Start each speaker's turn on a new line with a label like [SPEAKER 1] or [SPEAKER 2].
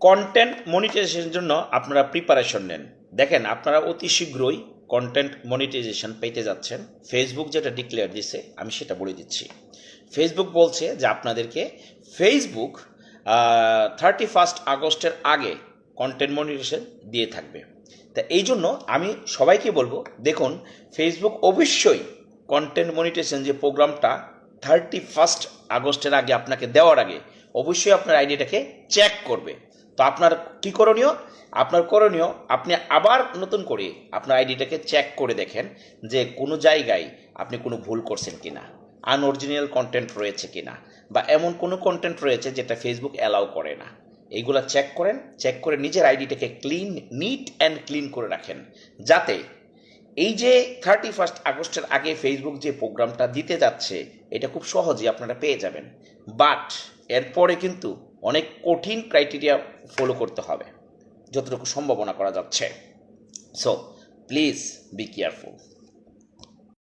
[SPEAKER 1] Content মনিটাইজেশনের জন্য আপনারা প্রিপারেশন নেন। দেখেন আপনারা অতি শীঘ্রই কন্টেন্ট মনিটাইজেশন পেতে যাচ্ছেন। ফেসবুক যেটা ডিক্লেয়ার দিছে আমি সেটা বলে দিচ্ছি। ফেসবুক বলছে যে আপনাদেরকে ফেসবুক 31 আগস্টের আগে কন্টেন্ট মনিটাইজেশন দিয়ে থাকবে। তা এই জন্য আমি সবাইকে বলবো, দেখুন ফেসবুক অবশ্যই কন্টেন্ট মনিটাইজেশন যে প্রোগ্রামটা 31 আগস্টের আগে আপনাকে দেওয়ার আগে অবশ্যই আপনার আইডিটাকে চেক করবে। তো আপনার কী করণীয়? আপনার করণীয় আপনি আবার নতুন করে আপনার আইডিটাকে চেক করে দেখেন যে কোনো জায়গায় আপনি কোনো ভুল করছেন কি না, আনঅরিজিনাল কন্টেন্ট রয়েছে কি না, বা এমন কোনো কন্টেন্ট রয়েছে যেটা ফেসবুক অ্যালাউ করে না। এইগুলো চেক করেন, চেক করে নিজের আইডিটাকে নিট অ্যান্ড ক্লিন করে রাখেন, যাতে এই যে 31 আগস্টের আগে ফেসবুক যে প্রোগ্রামটা দিতে যাচ্ছে এটা খুব সহজেই আপনারা পেয়ে যাবেন। বাট এরপরে কিন্তু অনেক কঠিন ক্রাইটেরিয়া ফলো করতে হবে যতটুকু সম্ভাবনা করা যাচ্ছে। So please be careful.